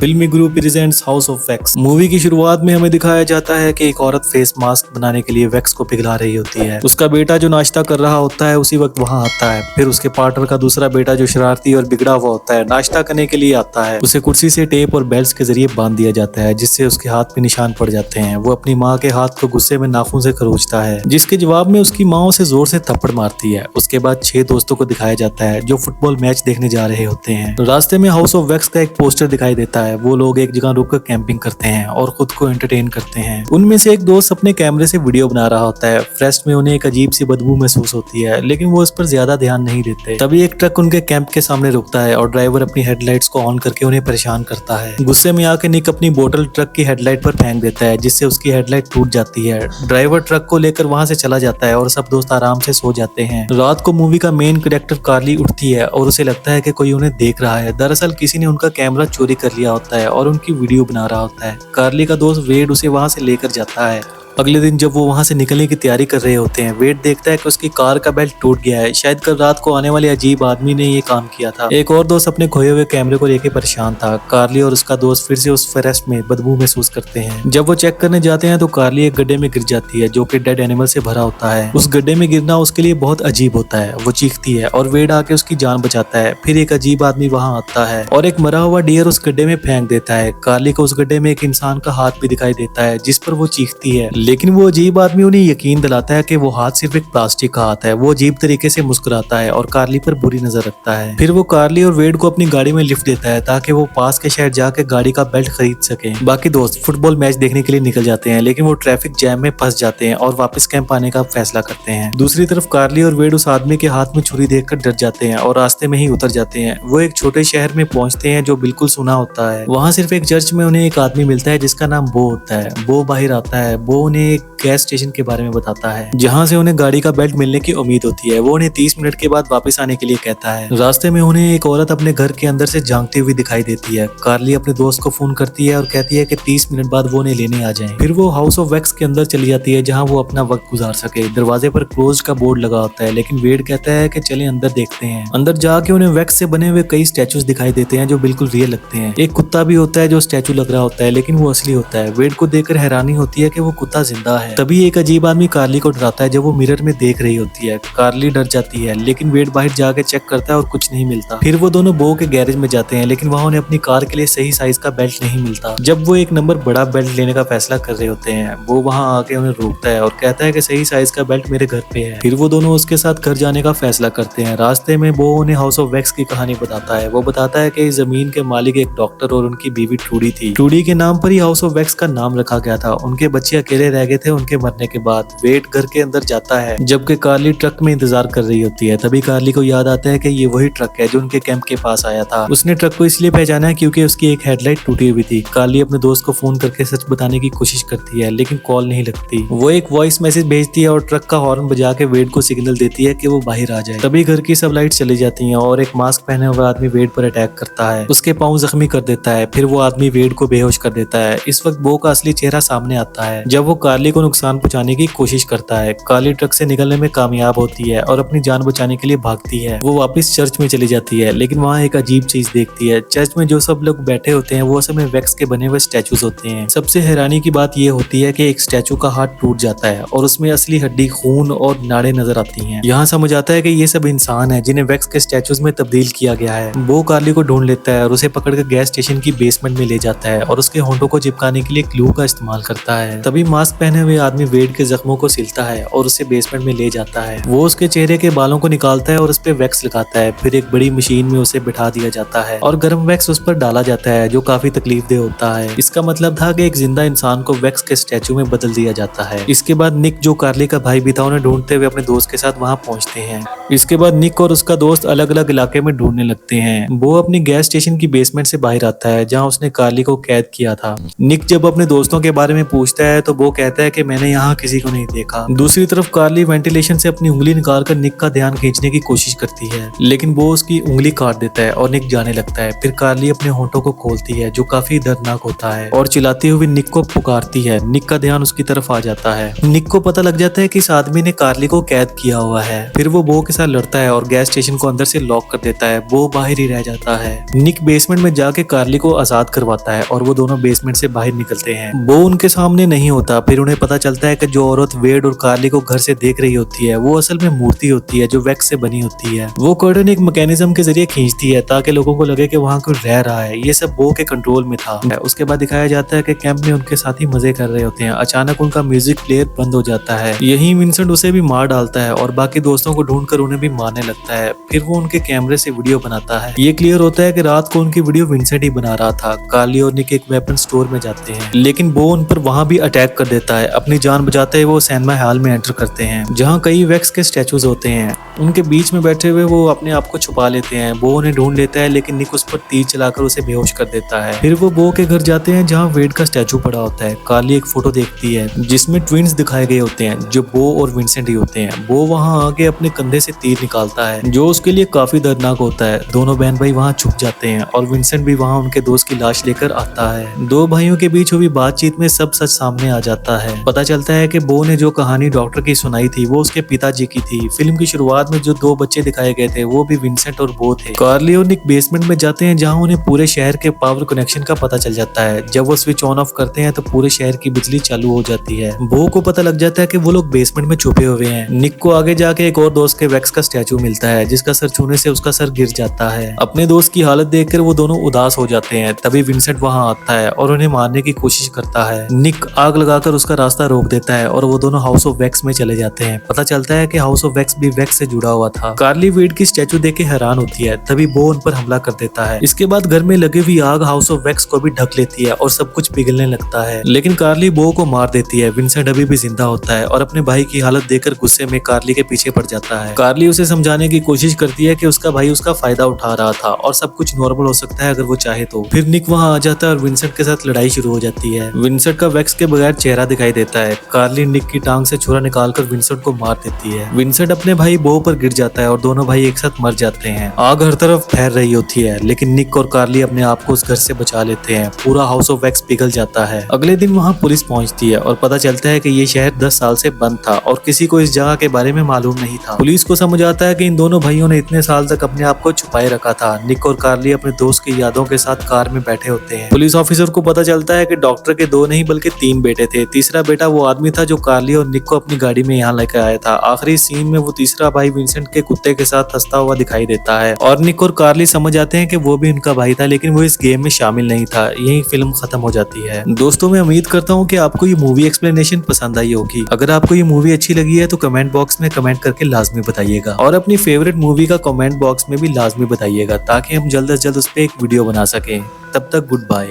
फिल्मी group presents house of wax. Movie की शुरुआत में हमें दिखाया जाता है कि एक औरत फेस मास्क बनाने के लिए वैक्स को पिघला रही होती है। उसका बेटा जो नाश्ता कर रहा होता है उसी वक्त वहां आता है। फिर उसके पार्टनर का दूसरा बेटा जो शरारती और बिगड़ा हुआ होता है नाश्ता करने के लिए आता है। उसे कुर्सी से टेप और बेल्ट के जरिए बांध दिया जाता है जिससे उसके हाथ पे निशान पड़ जाते हैं। वो अपनी माँ के हाथ को गुस्से में नाखून से खरोचता है जिसके जवाब में उसकी माँ उसे जोर से थप्पड़ मारती है। उसके बाद 6 दोस्तों को दिखाया जाता है जो फुटबॉल मैच देखने जा रहे होते हैं। रास्ते में हाउस ऑफ वैक्स का एक पोस्टर दिखाई देता है। वो लोग एक जगह रुककर कैंपिंग करते हैं और खुद को एंटरटेन करते हैं। उनमें से एक दोस्त अपने कैमरे से वीडियो बना रहा होता है। फ्रेस्ट में उन्हें एक अजीब सी बदबू महसूस होती है लेकिन वो इस पर ज्यादा ध्यान नहीं देते। तभी एक ट्रक उनके कैंप के सामने रुकता है और ड्राइवर अपनी हेडलाइट्स को ऑन करके उन्हें परेशान करता है। गुस्से में आके निक अपनी बोतल ट्रक की हेडलाइट पर फेंक देता है जिससे उसकी हेडलाइट टूट जाती है। ड्राइवर ट्रक को लेकर वहां से चला जाता है और सब दोस्त आराम से सो जाते हैं। रात को मूवी का मेन कैरेक्टर कार्ली उठती है और उसे लगता है कि कोई उन्हें देख रहा है। दरअसल किसी ने उनका कैमरा चोरी कर लिया होता है और उनकी वीडियो बना रहा होता है। कार्ली का दोस्त वेड उसे वहां से लेकर जाता है। अगले दिन जब वो वहां से निकलने की तैयारी कर रहे होते हैं वेड देखता है कि उसकी कार का बेल्ट टूट गया है। शायद कल रात को आने वाले अजीब आदमी ने ये काम किया था। एक और दोस्त अपने खोए हुए कैमरे को लेकर परेशान था। कार्ली और उसका दोस्त फिर से उस फॉरेस्ट में बदबू महसूस करते हैं। जब वो चेक करने जाते हैं तो कार्ली एक गड्ढे में गिर जाती है जो कि डेड एनिमल से भरा होता है। उस गड्ढे में गिरना उसके लिए बहुत अजीब होता है। वो चीखती है और वेड आके उसकी जान बचाता है। फिर एक अजीब आदमी वहां आता है और एक मरा हुआ डियर उस गड्ढे में फेंक देता है। कार्ली को उस गड्ढे में एक इंसान का हाथ भी दिखाई देता है जिस पर वो चीखती है लेकिन वो अजीब आदमी उन्हें यकीन दिलाता है कि वो हाथ सिर्फ एक प्लास्टिक का हाथ है। वो अजीब तरीके से मुस्कुराता है और कार्ली पर बुरी नजर रखता है। फिर वो कार्ली और वेड को अपनी गाड़ी में लिफ्ट देता है ताकि वो पास के शहर जाकर गाड़ी का बेल्ट खरीद सके। बाकी दोस्त फुटबॉल मैच देखने के लिए निकल जाते हैं लेकिन वो ट्रैफिक जैम में फंस जाते हैं और वापस कैंप आने का फैसला करते हैं। दूसरी तरफ कार्ली और वेड उस आदमी के हाथ में छुरी देखकर डर जाते हैं और रास्ते में ही उतर जाते हैं। वो एक छोटे शहर में पहुंचते हैं जो बिल्कुल सुना होता है। वहाँ सिर्फ एक चर्च में उन्हें एक आदमी मिलता है जिसका नाम बो होता है। बो बाहर आता है। बो उन्हें एक गैस स्टेशन के बारे में बताता है जहां से उन्हें गाड़ी का बेल्ट मिलने की उम्मीद होती है। वो उन्हें 30 मिनट के बाद वापस आने के लिए कहता है। रास्ते में उन्हें एक औरत अपने घर के अंदर से झांकती हुई दिखाई देती है। कार्ली अपने दोस्त को फोन करती है और कहती है कि 30 मिनट बाद वो उन्हें लेने आ जाएं। फिर वो हाउस ऑफ वैक्स के अंदर चली जाती है जहां वो अपना वक्त गुजार सके। दरवाजे पर क्लोज का बोर्ड लगा होता है लेकिन वेड कहता है कि चलें अंदर देखते हैं। अंदर जाके उन्हें वैक्स से बने हुए कई स्टैचूज दिखाई देते हैं जो बिल्कुल रियल लगते हैं। एक कुत्ता भी होता है जो स्टैचू लग रहा होता है लेकिन वो असली होता है। वेड को देखकर हैरानी होती है कि वो कुत्ता जिंदा है। तभी एक अजीब आदमी कार्ली को डराता है जब वो मिरर में देख रही होती है। कार्ली डर जाती है लेकिन वेड बाहर जाके चेक करता है और कुछ नहीं मिलता। फिर वो दोनों बो के गैरेज में जाते हैं लेकिन वहाँ उन्हें अपनी कार के लिए सही साइज का बेल्ट नहीं मिलता। जब वो एक नंबर बड़ा बेल्ट लेने का फैसला कर रहे होते हैं वो वहाँ आके उन्हें रोकता है और कहता है कि सही साइज का बेल्ट मेरे घर पे है। फिर वो दोनों उसके साथ घर जाने का फैसला करते हैं। रास्ते में वो उन्हें हाउस ऑफ वैक्स की कहानी बताता है। वो बताता है कि इस जमीन के मालिक एक डॉक्टर और उनकी बीवी ट्रूडी थी। ट्रूडी के नाम पर ही हाउस ऑफ वैक्स का नाम रखा गया था। उनके बच्चे अकेले रह गए थे उनके मरने के बाद। वेड घर के अंदर जाता है जबकि कार्ली ट्रक में इंतजार कर रही होती है। तभी कार्ली को याद आता है कि ये वही ट्रक है जो उनके कैंप के पास आया था। उसने ट्रक को इसलिए पहचाना है क्योंकि उसकी एक हेडलाइट टूटी हुई थी। कार्ली अपने दोस्त को फोन करके सच बताने की कोशिश करती है लेकिन कॉल नहीं लगती। वो एक वॉइस मैसेज भेजती है और ट्रक का हॉर्न बजा के वेड को सिग्नल देती है कि वो बाहर आ जाए। तभी घर की सब लाइट चली जाती हैं और एक मास्क पहने हुआ आदमी वेड पर अटैक करता है। उसके पाँव जख्मी कर देता है। फिर वो आदमी वेड को बेहोश कर देता है। इस वक्त बो का असली चेहरा सामने आता है जब वो कार्ली को नुकसान पहुंचाने की कोशिश करता है। कार्ली ट्रक से निकलने में कामयाब होती है और अपनी जान बचाने के लिए भागती है। वो वापस चर्च में चली जाती है लेकिन वहाँ एक अजीब चीज देखती है। चर्च में जो सब लोग बैठे होते हैं वो असल में वैक्स के बने हुए स्टैचूज होते हैं। सबसे हैरानी की बात ये होती है कि एक स्टैचू का हाथ टूट जाता है और उसमें असली हड्डी, खून और नाड़े नजर आती हैं। यहाँ समझ आता है कि ये सब इंसान है जिन्हें वैक्स के स्टैचूज में तब्दील किया गया है। वो कार्ली को ढूंढ लेता है और उसे पकड़कर गैस स्टेशन की बेसमेंट में ले जाता है और उसके होंठों को चिपकाने के लिए ग्लू का इस्तेमाल करता है। तभी मास्क पहने हुए आदमी वेड के जख्मों को सिलता है और उसे बेसमेंट में ले जाता है। वो उसके चेहरे के बालों को निकालता है और उस पे वैक्स लगाता है। फिर एक बड़ी मशीन में उसे बिठा दिया जाता है और गर्म वैक्स उस पर डाला जाता है जो काफी तकलीफदेह होता है। इसका मतलब था कि एक जिंदा इंसान को वैक्स के स्टैचू में बदल दिया जाता है। इसके बाद निक जो कार्ली का भाई भी था उन्हें ढूंढते हुए अपने दोस्त के साथ वहाँ पहुँचते हैं। इसके बाद निक और उसका दोस्त अलग अलग इलाके में ढूंढने लगते हैं। वो अपनी गैस स्टेशन की बेसमेंट से बाहर आता है जहाँ उसने कार्ली को कैद किया था। निक जब अपने दोस्तों के बारे में पूछता है तो वो कहता है कि मैंने यहाँ किसी को नहीं देखा। दूसरी तरफ कार्ली वेंटिलेशन से अपनी उंगली निकालकर निक का ध्यान खींचने की कोशिश करती है, लेकिन वो उसकी उंगली काट देता है और निक जाने लगता है। फिर कार्ली अपने होंठों को खोलती है जो काफी दर्दनाक होता है और चिल्लाती हुई निक को पुकारती है। निक का ध्यान उसकी तरफ आ जाता है। निक को पता लग जाता है कि इस आदमी ने कार्ली को कैद किया हुआ है। फिर वो बो के साथ लड़ता है और गैस स्टेशन को अंदर से लॉक कर देता है। बो बाहर ही रह जाता है। निक बेसमेंट में जाके कार्ली को आजाद करवाता है और वो दोनों बेसमेंट से बाहर निकलते हैं। बो उनके सामने नहीं होता। फिर उन्हें पता चलता है कि जो औरत वेड और कार्ली को घर से देख रही होती है वो असल में मूर्ति होती है जो वैक्स से बनी होती है। वो कर्टन एक मैकेनिज्म के जरिए खींचती है ताकि लोगों को लगे कि वहाँ कोई रह रहा है। ये सब बो के कंट्रोल में था। उसके बाद दिखाया जाता है कि कैंप में उनके साथी मजे कर रहे होते हैं। अचानक उनका म्यूजिक प्लेयर बंद हो जाता है। यही विंसेंट उसे भी मार डालता है और बाकी दोस्तों को ढूंढकर उन्हें भी मारने लगता है। फिर वो उनके कैमरे से वीडियो बनाता है। ये क्लियर होता है कि रात को उनकी वीडियो विंसेंट ही बना रहा था। कार्ली और निक एक वेपन स्टोर में जाते हैं, लेकिन बो उन पर वहाँ भी अटैक कर देता है। अपनी जान बचाते हुए वो सिनेमा हॉल में एंटर करते हैं जहाँ कई वैक्स के स्टैचूज होते हैं। उनके बीच में बैठे हुए वो अपने आप को छुपा लेते हैं। बो उन्हें ढूंढ लेता है, लेकिन निक उस पर तीर चलाकर उसे बेहोश कर देता है। फिर वो बो के घर जाते हैं जहाँ वेड का स्टैचू पड़ा होता है। कार्ली एक फोटो देखती है जिसमें ट्विंस दिखाए गए होते हैं जो बो और विंसेंट ही होते हैं। बो वहाँ आके अपने कंधे से तीर निकालता है जो उसके लिए काफी दर्दनाक होता है। दोनों बहन भाई वहाँ छुप जाते हैं और विंसेंट भी वहाँ उनके दोस्त की लाश लेकर आता है। दो भाइयों के बीच हुई बातचीत में सब सच सामने आ जाता है। पता चलता है कि बो ने जो कहानी डॉक्टर की सुनाई थी वो उसके पिताजी की थी। फिल्म की शुरुआत में जो दो बच्चे दिखाए गए थे वो भी विंसेंट और बो थे। कार्ली और निक बेसमेंट में जाते हैं जहाँ उन्हें पूरे शहर के पावर कनेक्शन का पता चल जाता है। जब वो स्विच ऑन ऑफ करते हैं तो पूरे शहर की बिजली चालू हो जाती है। बो को पता लग जाता है कि वो लोग बेसमेंट में छुपे हुए हैं। निक को आगे जाके एक और दोस्त के वैक्स का स्टैचू मिलता है जिसका सर छूने से उसका सर गिर जाता है। अपने दोस्त की हालत देखकर वो दोनों उदास हो जाते हैं। तभी विंसेंट वहाँ आता है और उन्हें मारने की कोशिश करता है। निक आग लगाकर उसका रास्ता रोक देता है और वो दोनों हाउस ऑफ वैक्स में चले जाते हैं। पता चलता है कि हाउस ऑफ वैक्स भी वैक्स से जुड़ा हुआ था। कार्ली वेड की स्टैचू देख के हैरान होती है। तभी बो उन पर हमला कर देता है। इसके बाद घर में लगी हुई आग हाउस ऑफ वैक्स को भी ढक लेती है और सब कुछ पिघलने लगता है, लेकिन कार्ली बो को मार देती है। विंसेंट अभी भी जिंदा होता है और अपने भाई की हालत देखकर गुस्से में कार्ली के पीछे पड़ जाता है। कार्ली उसे समझाने की कोशिश करती है कि उसका भाई उसका फायदा उठा रहा था और सब कुछ नॉर्मल हो सकता है अगर वो चाहे तो। फिर निक वहाँ आ जाता है और विंसेंट के साथ लड़ाई शुरू हो जाती है। विंसेंट का वैक्स के बगैर चेहरा दिखाई देता है। कार्ली निक की टांग से छुरा निकालकर विंसेंट को मार देती है। विंसेंट अपने भाई बो पर गिर जाता है और दोनों भाई एक साथ मर जाते हैं। आग हर तरफ फैल रही होती है, लेकिन निक और कार्ली अपने आप को उस घर से बचा लेते हैं। पूरा हाउस ऑफ वैक्स पिघल जाता है। अगले दिन वहाँ पुलिस पहुँचती है और पता चलता है कि ये शहर 10 साल से बंद था और किसी को इस जगह के बारे में मालूम नहीं था। पुलिस को समझ आता है कि इन दोनों भाइयों ने इतने साल तक अपने आप को छुपाए रखा था। निक और कार्ली अपने दोस्त की यादों के साथ कार में बैठे होते हैं। पुलिस ऑफिसर को पता चलता है कि डॉक्टर के 2 नहीं बल्कि 3 बेटे थे। तीसरा बेटा वो आदमी था जो कार्ली और निक को अपनी गाड़ी में यहाँ लेकर आया था। आखिरी सीन में वो तीसरा भाई विंसेंट के कुत्ते के साथ हंसता हुआ दिखाई देता है और निक और कार्ली समझ आते हैं कि वो भी उनका भाई था, लेकिन वो इस गेम में शामिल नहीं था। यही फिल्म खत्म हो जाती है। दोस्तों, मैं उम्मीद करता हूँ कि आपको ये मूवी एक्सप्लेनेशन पसंद आई होगी। अगर आपको ये मूवी अच्छी लगी है तो कमेंट बॉक्स में कमेंट करके लाजमी बताइएगा और अपनी फेवरेट मूवी का कमेंट बॉक्स में भी लाजमी बताइएगा ताकि हम जल्द से जल्द उस पर एक वीडियो बना सकें। तब तक गुड बाय।